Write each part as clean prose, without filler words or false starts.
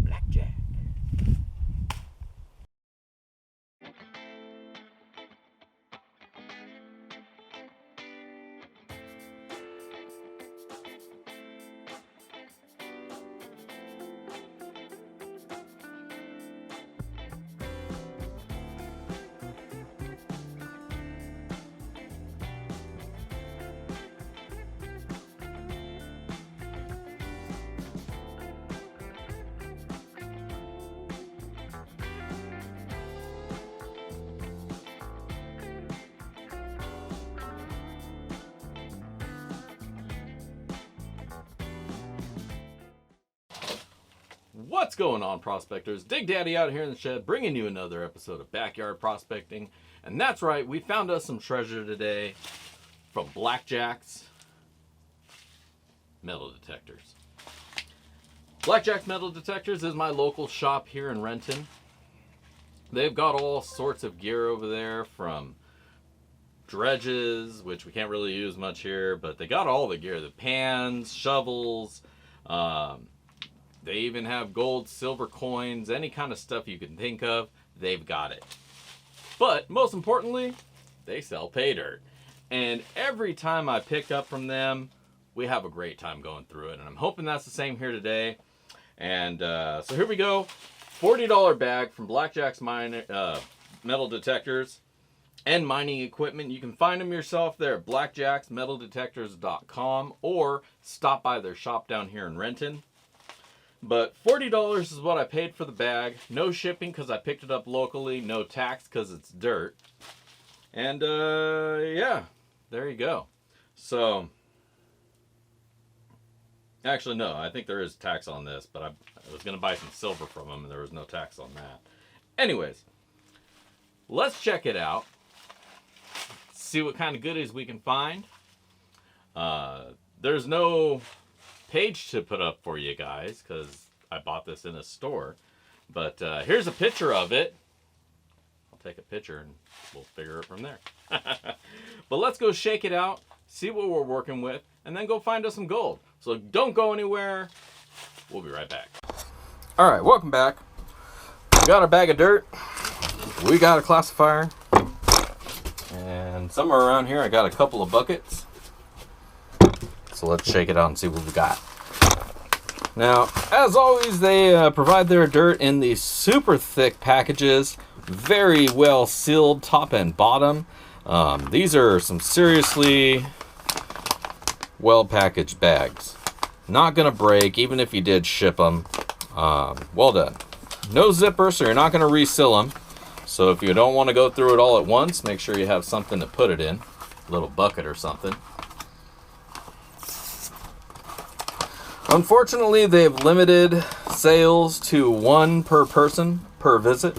Blackjack. What's going on, prospectors? Dig Daddy out here in the shed, bringing you another episode of Backyard Prospecting. And that's right, we found us some treasure today from BlackJacks Metal Detectors. BlackJacks Metal Detectors is my local shop here in Renton. They've got all sorts of gear over there, from dredges, which we can't really use much here, but they got all the gear, the pans, shovels, they even have gold, silver coins, any kind of stuff you can think of, they've got it. But most importantly, they sell Paydirt. And every time I pick up from them, we have a great time going through it. And I'm hoping that's the same here today. And so here we go. $40 bag from BlackJacks Metal Detectors and mining equipment. You can find them yourself there at BlackJacksMetalDetectors.com or stop by their shop down here in Renton. But $40 is what I paid for the bag. No shipping because I picked it up locally. No tax because it's dirt. And yeah, there you go. So, actually no, I think there is tax on this, but I was going to buy some silver from them and there was no tax on that. Anyways, let's check it out. See what kind of goodies we can find. There's no page to put up for you guys because I bought this in a store, but here's a picture of it. I'll take a picture and we'll figure it from there. But let's go shake it out, see what we're working with, and then go find us some gold. So don't go anywhere. We'll be right back. All right, welcome back. We got our bag of dirt. We got a classifier, and somewhere around here I got a couple of buckets. So let's shake it out and see what we got. Now, as always, they provide their dirt in these super thick packages, very well sealed top and bottom. These are some seriously well packaged bags. Not gonna break, even if you did ship them. Well done. No zipper, so you're not gonna reseal them. So if you don't want to go through it all at once, make sure you have something to put it in, a little bucket or something. Unfortunately, they've limited sales to one per person per visit.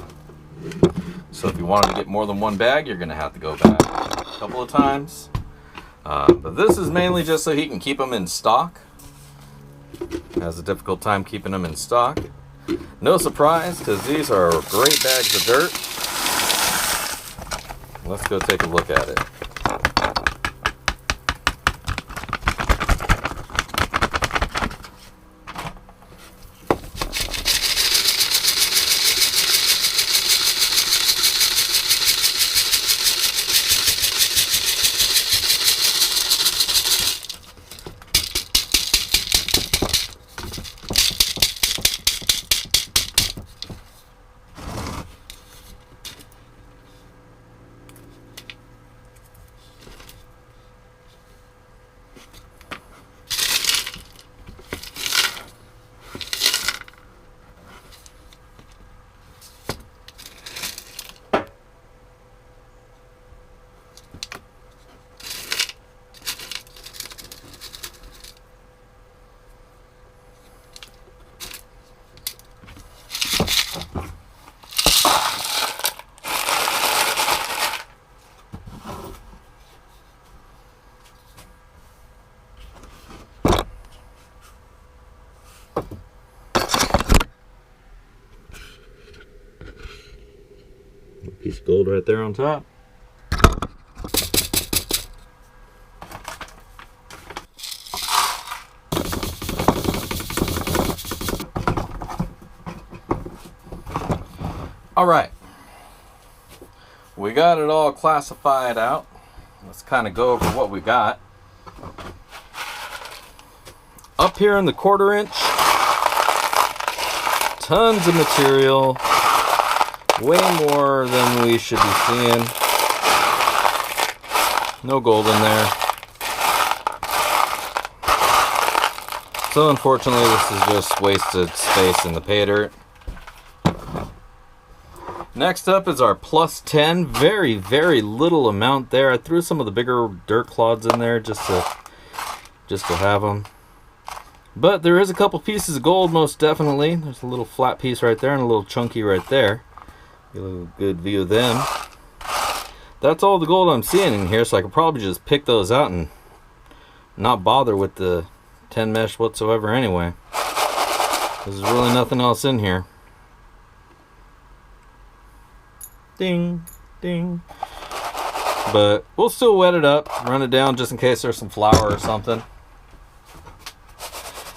So if you wanted to get more than one bag, you're going to have to go back a couple of times. But this is mainly just so he can keep them in stock. Has a difficult time keeping them in stock. No surprise, because these are great bags of dirt. Let's go take a look at it. Piece of gold right there on top. All right, we got it all classified out. Let's kind of go over what we got. Up here in the 1/4 inch, tons of material, way more than we should be seeing. No gold in there. So unfortunately, this is just wasted space in the Paydirt. Next up is our +10. Very, very little amount there. I threw some of the bigger dirt clods in there just to have them. But there is a couple pieces of gold, most definitely. There's a little flat piece right there and a little chunky right there. Get a good view of them. That's all the gold I'm seeing in here, so I could probably just pick those out and not bother with the 10 mesh whatsoever anyway. There's really nothing else in here. Ding, ding. But we'll still wet it up, run it down just in case there's some flour or something.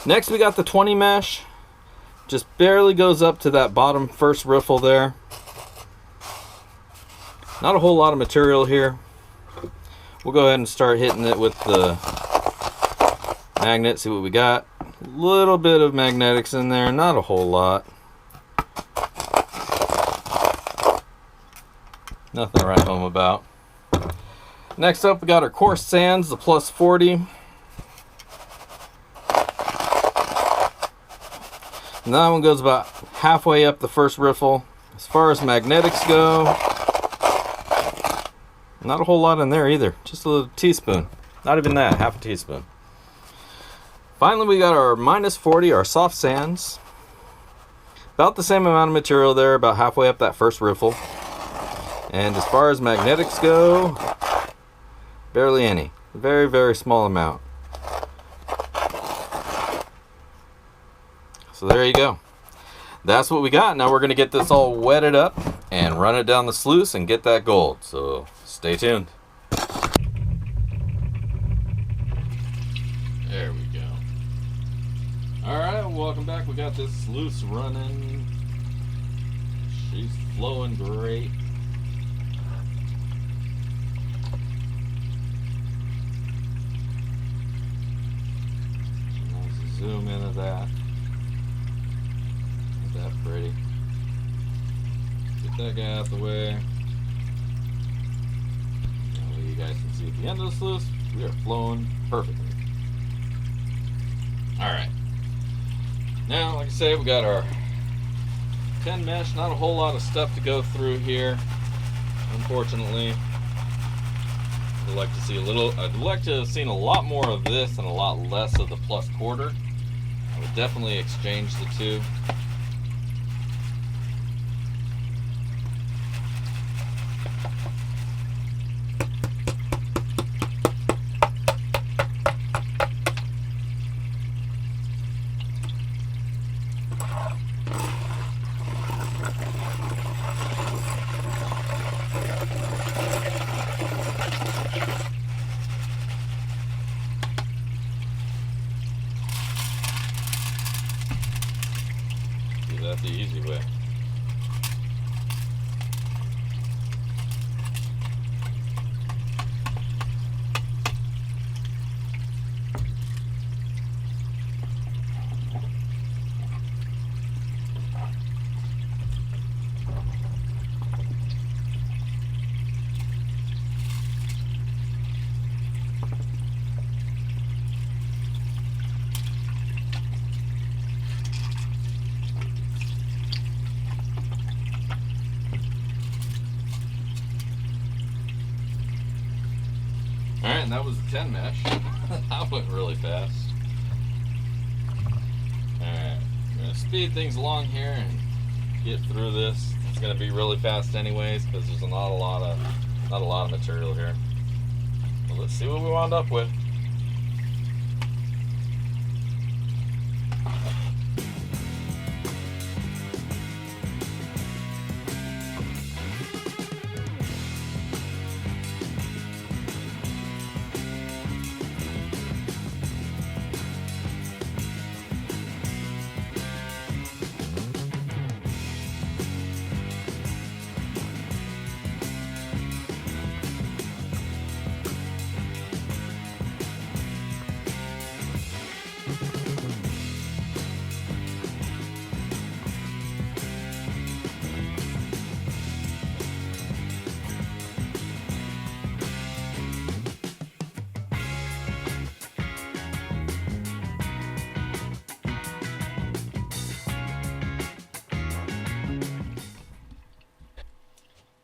Next we got the 20 mesh. Just barely goes up to that bottom first riffle there. Not a whole lot of material here. We'll go ahead and start hitting it with the magnet, see what we got. A little bit of magnetics in there, not a whole lot. Nothing to write home about. Next up, we got our coarse sands, the +40. And that one goes about halfway up the first riffle. As far as magnetics go, not a whole lot in there either. Just a little teaspoon. Not even that, half a teaspoon. Finally, we got our -40, our soft sands. About the same amount of material there, about halfway up that first riffle. And as far as magnetics go, barely any. Very, very small amount. So there you go. That's what we got. Now we're going to get this all wetted up and run it down the sluice and get that gold. So stay tuned. There we go. Alright, welcome back. We got this sluice running. She's flowing great. Zoom into that. Isn't that pretty? Get that guy out the way. Now you guys can see at the end of the sluice, we are flowing perfectly. Alright. Now, like I say, we got our 10 mesh. Not a whole lot of stuff to go through here, unfortunately. I'd like to see I'd like to have seen a lot more of this and a lot less of the +1/4. I would definitely exchange the two. That's the easy way. Alright, and that was the 10 mesh. That went really fast. Alright, I'm going to speed things along here and get through this. It's going to be really fast anyways because there's not a lot of material here. Well, let's see what we wound up with.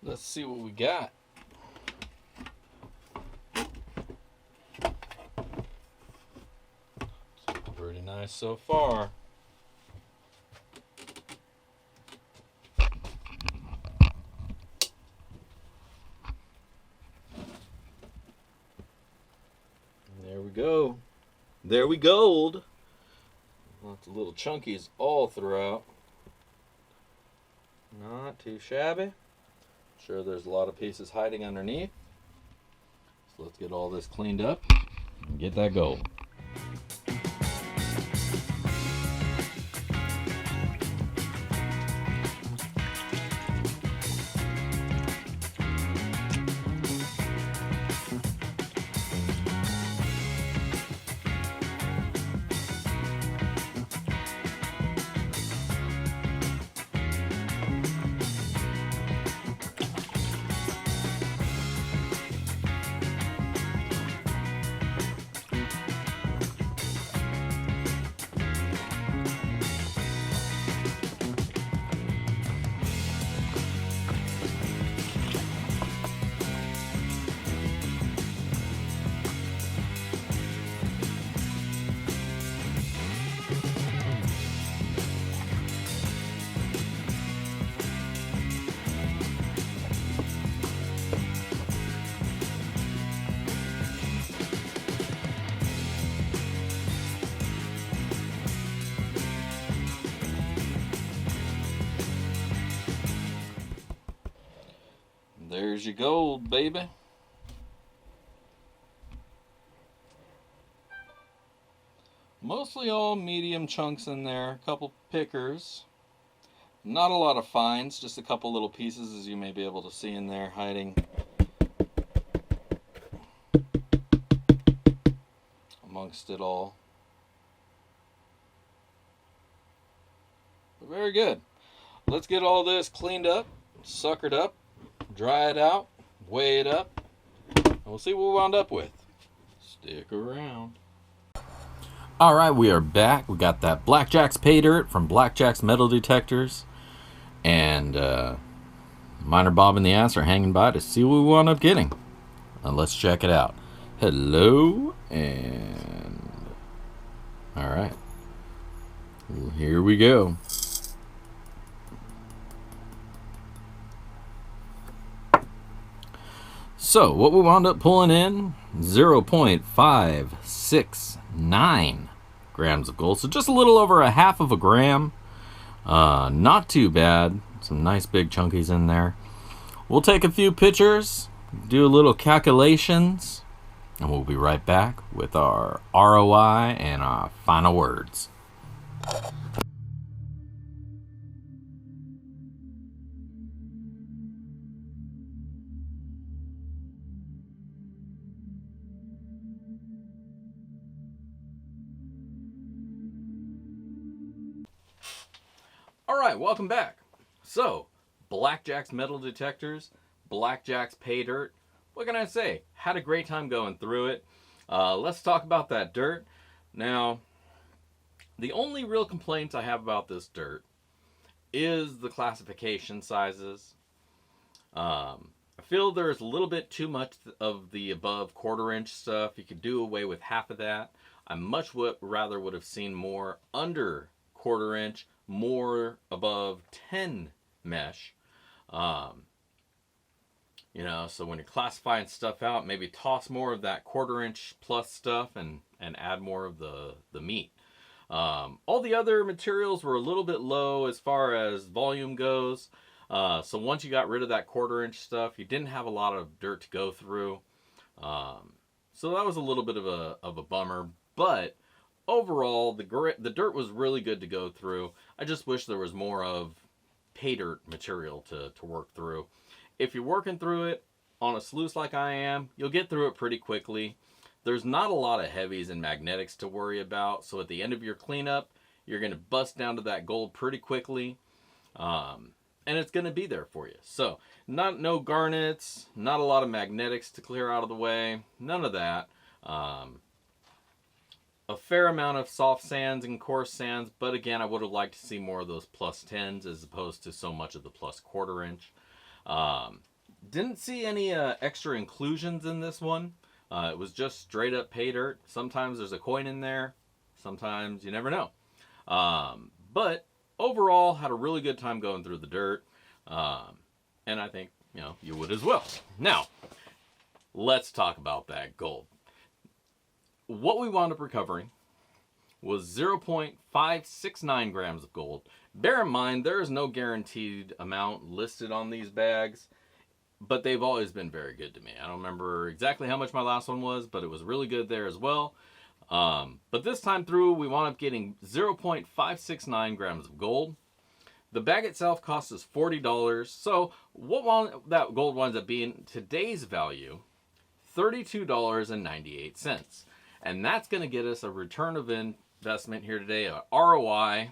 Let's see what we got. Pretty nice so far. There we go. There we gold. Lots of little chunkies all throughout. Not too shabby. Sure, there's a lot of pieces hiding underneath. So let's get all this cleaned up and get that gold. There's your gold, baby. Mostly all medium chunks in there, a couple pickers. Not a lot of fines, just a couple little pieces, as you may be able to see in there hiding amongst it all. But very good. Let's get all this cleaned up, suckered up, dry it out, weigh it up, and we'll see what we wound up with. Stick around. All right, we are back. We got that BlackJacks Paydirt from BlackJacks Metal Detectors, and Minor Bob and the Ass are hanging by to see what we wound up getting. And let's check it out. Hello, and all right, well, here we go. So what we wound up pulling in, 0.569 grams of gold. So just a little over a half of a gram. Not too bad. Some nice big chunkies in there. We'll take a few pictures, do a little calculations, and we'll be right back with our ROI and our final words. All right, welcome back. So, BlackJacks Metal Detectors, BlackJacks Paydirt. What can I say? Had a great time going through it. Let's talk about that dirt. Now, the only real complaints I have about this dirt is the classification sizes. I feel there's a little bit too much of the above quarter-inch stuff. You could do away with half of that. I much rather would have seen more under quarter-inch, more above 10 mesh. You know, so when you're classifying stuff out, maybe toss more of that quarter-inch plus stuff and add more of the meat. All the other materials were a little bit low as far as volume goes. So once you got rid of that quarter-inch stuff, you didn't have a lot of dirt to go through. So that was a little bit of a bummer. But overall, the dirt was really good to go through. I just wish there was more of Paydirt material to work through. If you're working through it on a sluice like I am, you'll get through it pretty quickly. There's not a lot of heavies and magnetics to worry about, so at the end of your cleanup, you're going to bust down to that gold pretty quickly, and it's going to be there for you. So, no garnets, not a lot of magnetics to clear out of the way, none of that. A fair amount of soft sands and coarse sands, but again, I would have liked to see more of those plus 10s as opposed to so much of the plus quarter-inch. Didn't see any extra inclusions in this one. It was just straight up pay dirt. Sometimes there's a coin in there. Sometimes you never know. But overall, had a really good time going through the dirt. And I think, you know, you would as well. Now, let's talk about that gold. What we wound up recovering was 0.569 grams of gold. Bear in mind, there is no guaranteed amount listed on these bags, but they've always been very good to me. I don't remember exactly how much my last one was, but it was really good there as well. But this time through, we wound up getting 0.569 grams of gold. The bag itself cost us $40. So what that gold winds up being, today's value, $32.98. And that's going to get us a return of investment here today, a ROI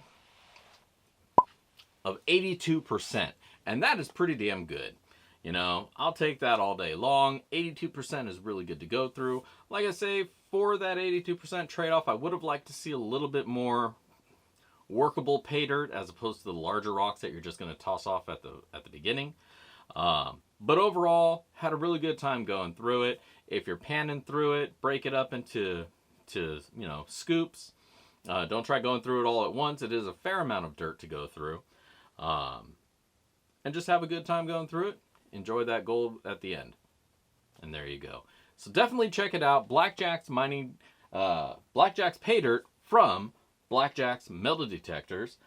of 82%. And that is pretty damn good. You know, I'll take that all day long. 82% is really good to go through. Like I say, for that 82% trade-off, I would have liked to see a little bit more workable pay dirt as opposed to the larger rocks that you're just going to toss off at the beginning. But overall, had a really good time going through it. If you're panning through it, break it up into you know, scoops. Don't try going through it all at once. It is a fair amount of dirt to go through. And just have a good time going through it. Enjoy that gold at the end. And there you go. So definitely check it out. BlackJacks mining, BlackJacks pay dirt from BlackJacks metal detectors.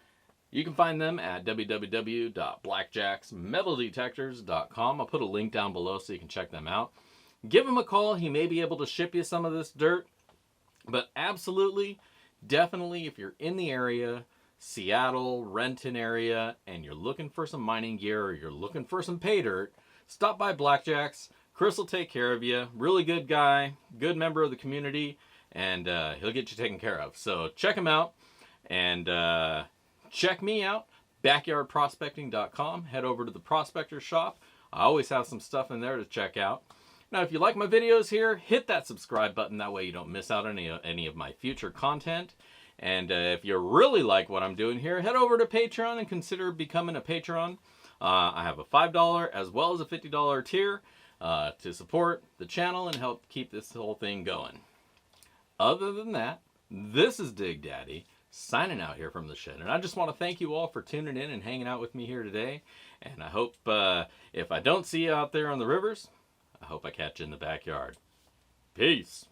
You can find them at www.blackjacksmetaldetectors.com. I'll put a link down below so you can check them out. Give him a call. He may be able to ship you some of this dirt. But absolutely, definitely, if you're in the area, Seattle, Renton area, and you're looking for some mining gear or you're looking for some pay dirt, stop by BlackJacks. Chris will take care of you. Really good guy, good member of the community, and he'll get you taken care of. So check him out, and check me out, backyardprospecting.com. Head over to the Prospector shop. I always have some stuff in there to check out. Now, if you like my videos here, hit that subscribe button. That way you don't miss out on any of my future content. And if you really like what I'm doing here, head over to Patreon and consider becoming a patron. I have a $5 as well as a $50 tier to support the channel and help keep this whole thing going. Other than that, this is Dig Daddy signing out here from the shed. And I just want to thank you all for tuning in and hanging out with me here today. And I hope if I don't see you out there on the rivers, I hope I catch you in the backyard. Peace.